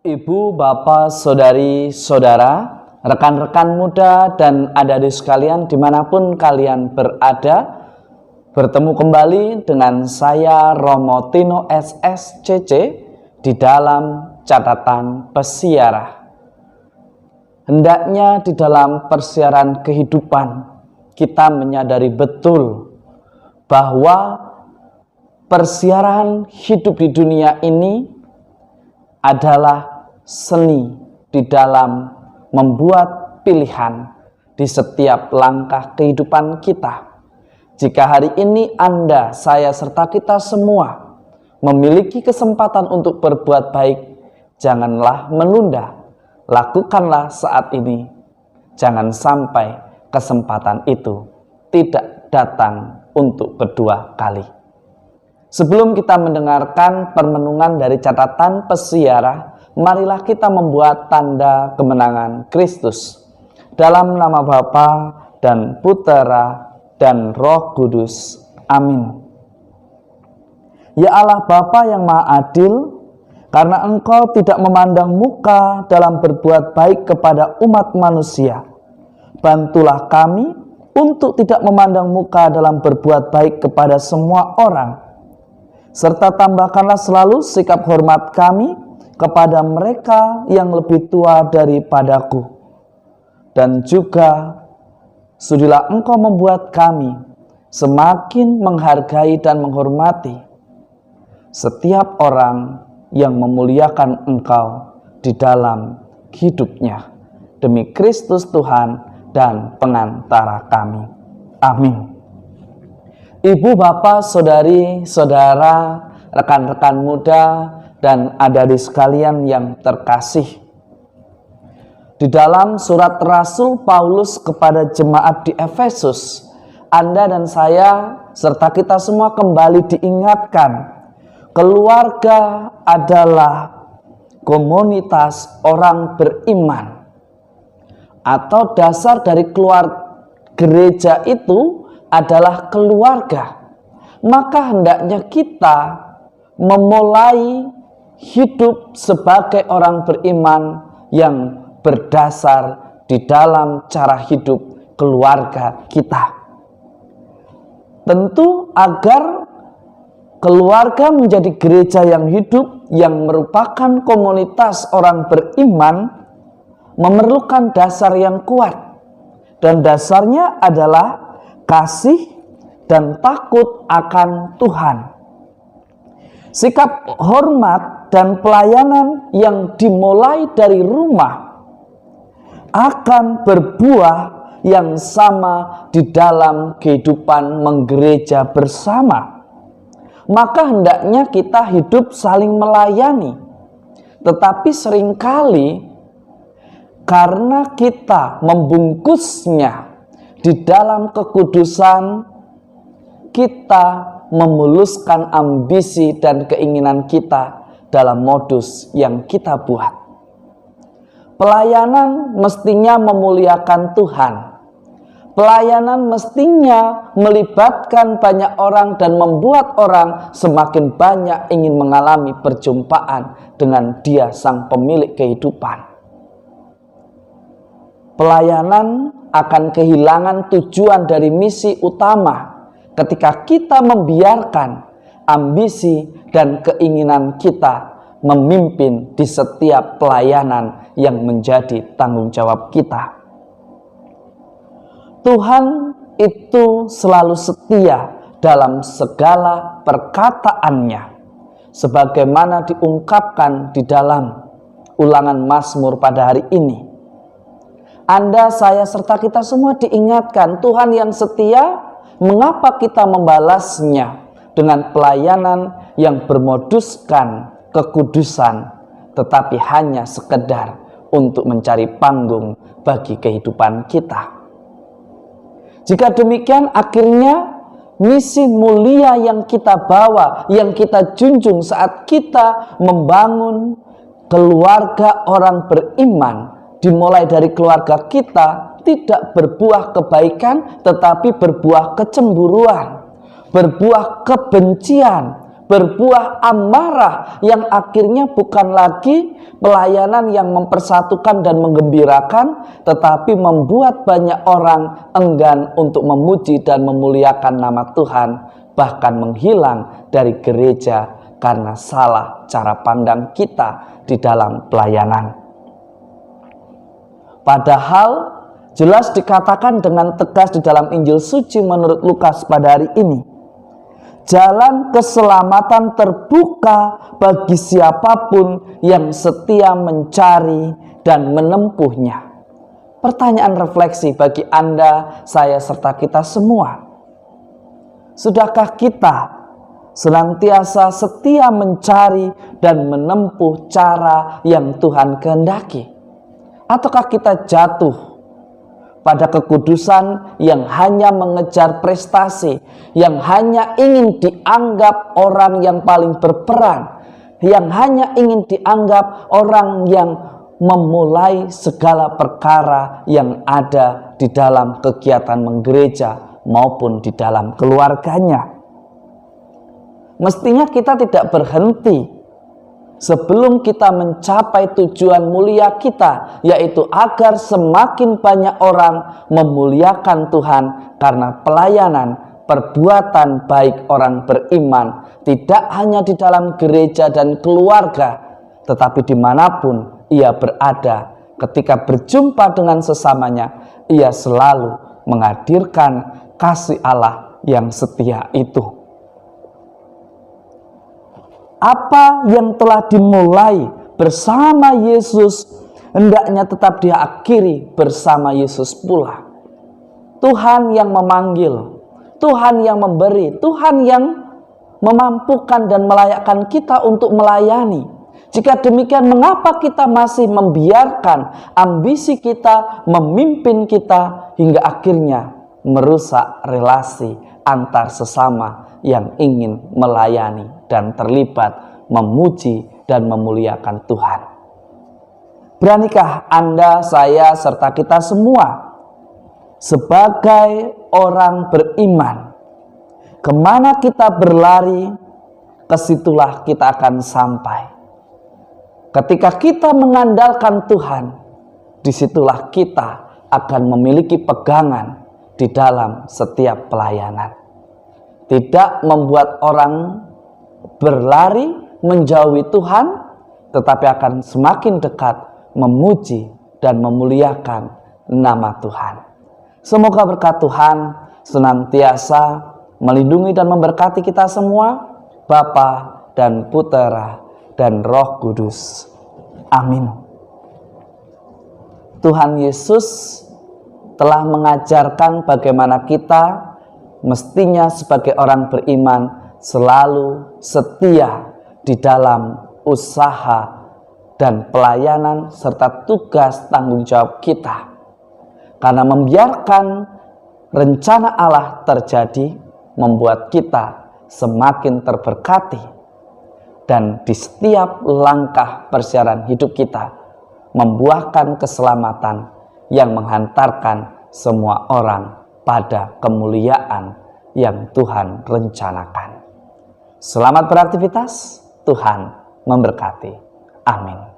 Ibu, bapak, saudari, saudara, rekan-rekan muda dan adik-adik sekalian dimanapun kalian berada, bertemu kembali dengan saya Romo Tino SSCC di dalam catatan pesiarah. Hendaknya di dalam persiaran kehidupan kita menyadari betul bahwa persiaran hidup di dunia ini adalah seni di dalam membuat pilihan di setiap langkah kehidupan kita. Jika hari ini Anda, saya, serta kita semua memiliki kesempatan untuk berbuat baik, janganlah menunda. Lakukanlah saat ini. Jangan sampai kesempatan itu tidak datang untuk kedua kali. Sebelum kita mendengarkan permenungan dari catatan pesiarah, marilah kita membuat tanda kemenangan Kristus. Dalam nama Bapa dan Putera dan Roh Kudus. Amin. Ya Allah Bapa yang Maha Adil, karena Engkau tidak memandang muka dalam berbuat baik kepada umat manusia, bantulah kami untuk tidak memandang muka dalam berbuat baik kepada semua orang, serta tambahkanlah selalu sikap hormat kami kepada mereka yang lebih tua daripadaku. Dan juga sudilah Engkau membuat kami semakin menghargai dan menghormati setiap orang yang memuliakan Engkau di dalam hidupnya. Demi Kristus Tuhan dan pengantara kami. Amin. Ibu, bapak, saudari, saudara, rekan-rekan muda, dan adik-adik sekalian yang terkasih. Di dalam surat Rasul Paulus kepada jemaat di Efesus, Anda dan saya serta kita semua kembali diingatkan, keluarga adalah komunitas orang beriman. Atau dasar dari gereja itu adalah keluarga. Maka hendaknya kita memulai hidup sebagai orang beriman yang berdasar di dalam cara hidup keluarga kita. Tentu agar keluarga menjadi gereja yang hidup, yang merupakan komunitas orang beriman, memerlukan dasar yang kuat. Dan dasarnya adalah kasih dan takut akan Tuhan. Sikap hormat dan pelayanan yang dimulai dari rumah akan berbuah yang sama di dalam kehidupan menggereja bersama. Maka hendaknya kita hidup saling melayani. Tetapi seringkali karena kita membungkusnya di dalam kekudusan, kita memuluskan ambisi dan keinginan kita dalam modus yang kita buat. Pelayanan mestinya memuliakan Tuhan. Pelayanan mestinya melibatkan banyak orang dan membuat orang semakin banyak ingin mengalami perjumpaan dengan Dia sang pemilik kehidupan. Pelayanan akan kehilangan tujuan dari misi utama ketika kita membiarkan ambisi dan keinginan kita memimpin di setiap pelayanan yang menjadi tanggung jawab kita. Tuhan itu selalu setia dalam segala perkataannya, sebagaimana diungkapkan di dalam ulangan Mazmur pada hari ini. Anda, saya, serta kita semua diingatkan Tuhan yang setia. Mengapa kita membalasnya dengan pelayanan yang bermoduskan kekudusan, tetapi hanya sekedar untuk mencari panggung bagi kehidupan kita? Jika demikian, akhirnya misi mulia yang kita bawa, yang kita junjung saat kita membangun keluarga orang beriman, dimulai dari keluarga kita, tidak berbuah kebaikan, tetapi berbuah kecemburuan, berbuah kebencian, berbuah amarah yang akhirnya bukan lagi pelayanan yang mempersatukan dan menggembirakan, tetapi membuat banyak orang enggan untuk memuji dan memuliakan nama Tuhan, bahkan menghilang dari gereja karena salah cara pandang kita di dalam pelayanan. Padahal jelas dikatakan dengan tegas di dalam Injil suci menurut Lukas pada hari ini, jalan keselamatan terbuka bagi siapapun yang setia mencari dan menempuhnya. Pertanyaan refleksi bagi Anda, saya, serta kita semua. Sudahkah kita senantiasa setia mencari dan menempuh cara yang Tuhan kehendaki? Ataukah kita jatuh pada kekudusan yang hanya mengejar prestasi, yang hanya ingin dianggap orang yang paling berperan, yang hanya ingin dianggap orang yang memulai segala perkara yang ada di dalam kegiatan menggereja maupun di dalam keluarganya? Mestinya kita tidak berhenti sebelum kita mencapai tujuan mulia kita, yaitu agar semakin banyak orang memuliakan Tuhan karena pelayanan perbuatan baik orang beriman, tidak hanya di dalam gereja dan keluarga, tetapi dimanapun ia berada. Ketika berjumpa dengan sesamanya, ia selalu menghadirkan kasih Allah yang setia itu. Apa yang telah dimulai bersama Yesus hendaknya tetap diakhiri bersama Yesus pula. Tuhan yang memanggil, Tuhan yang memberi, Tuhan yang memampukan dan melayakkan kita untuk melayani. Jika demikian, mengapa kita masih membiarkan ambisi kita memimpin kita hingga akhirnya merusak relasi antar sesama yang ingin melayani dan terlibat memuji dan memuliakan Tuhan? Beranikah Anda, saya, serta kita semua sebagai orang beriman, kemana kita berlari, kesitulah kita akan sampai. Ketika kita mengandalkan Tuhan, disitulah kita akan memiliki pegangan di dalam setiap pelayanan. Tidak membuat orang berlari menjauhi Tuhan, tetapi akan semakin dekat memuji dan memuliakan nama Tuhan. Semoga berkat Tuhan senantiasa melindungi dan memberkati kita semua, Bapa dan Putera dan Roh Kudus. Amin. Tuhan Yesus telah mengajarkan bagaimana kita mestinya sebagai orang beriman selalu setia di dalam usaha dan pelayanan serta tugas tanggung jawab kita. Karena membiarkan rencana Allah terjadi membuat kita semakin terberkati, dan di setiap langkah perjalanan hidup kita membuahkan keselamatan yang menghantarkan semua orang pada kemuliaan yang Tuhan rencanakan. Selamat beraktivitas, Tuhan memberkati. Amin.